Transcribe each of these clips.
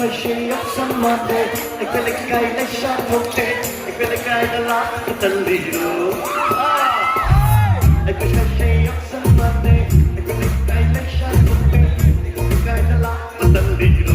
ช่วยเชียร์สมัครไอ้เป็นไก่และชาโตเตไอ้เป็นไก่และลาตะลีโรไอ้เป็นช่วยเชียร์สมัครไอ้เป็นไก่และชาโตเตไอ้เป็นไก่และลาตะลีโร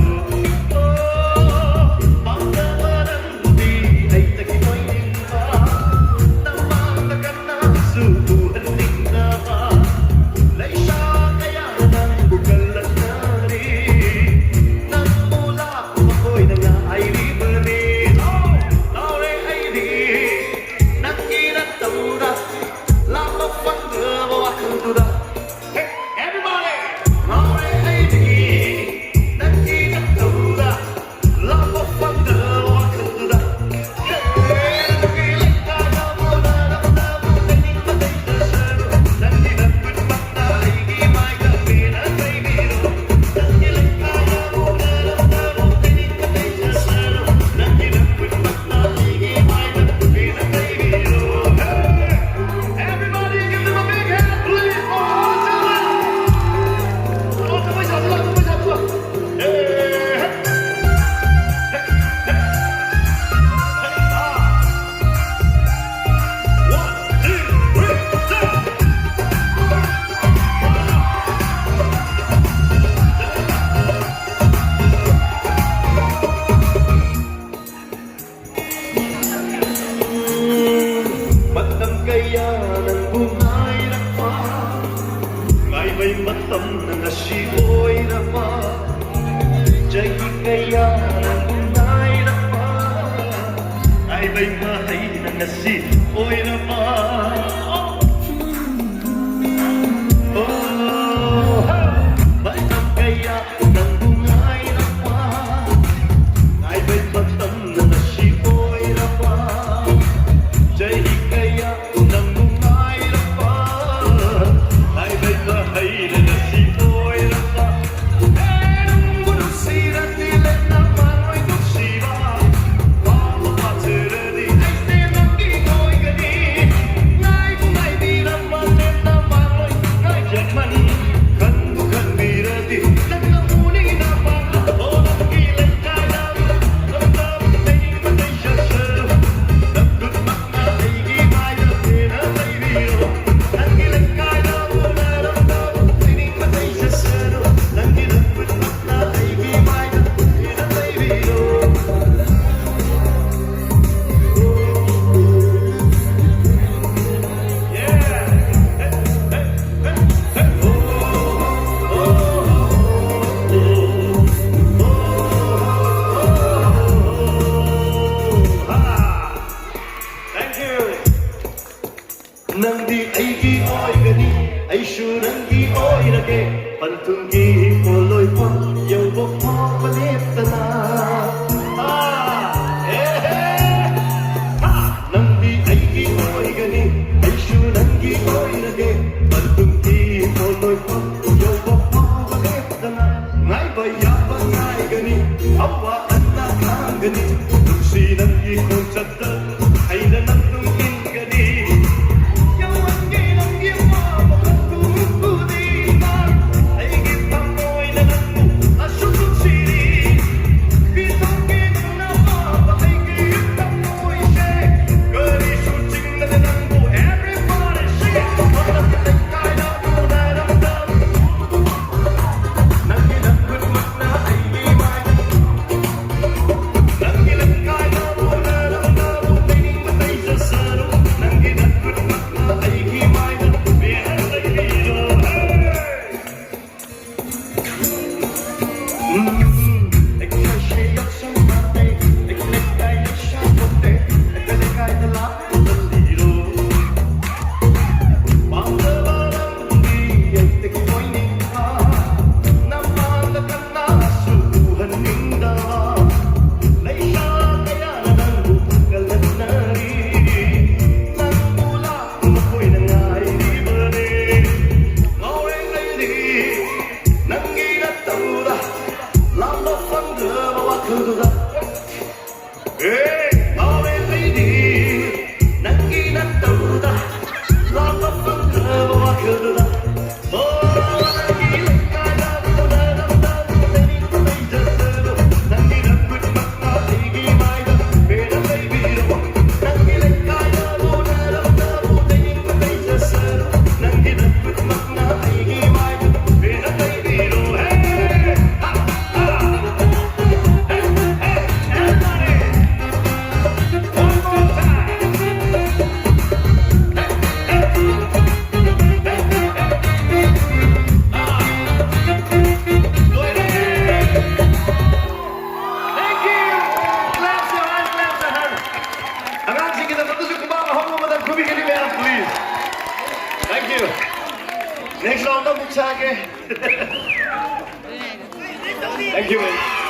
Matam na nasiboy na pa Jagi kaya ng bunay na pa Ay may mahay na nasiboy na pa Matam kaya ng bunay na pa Ay may matam na nasiboy na pa Jagi kaya ng bunay na pa Ay may mahay na nasiboy na pa Nang di ay gioy gani ay syurang gioy lagi pantong gihipoloy pa yung bok mo palit na Nang di ay gioy gani ay syurang gioy lagi pantong gihipoloy pa yung bok mo palit na Ngay bayaban ngay gani awaan na kang gani Tuksi nang ikong chatan ay nanatungin gani you. Next round of Muksage. Thank you, man.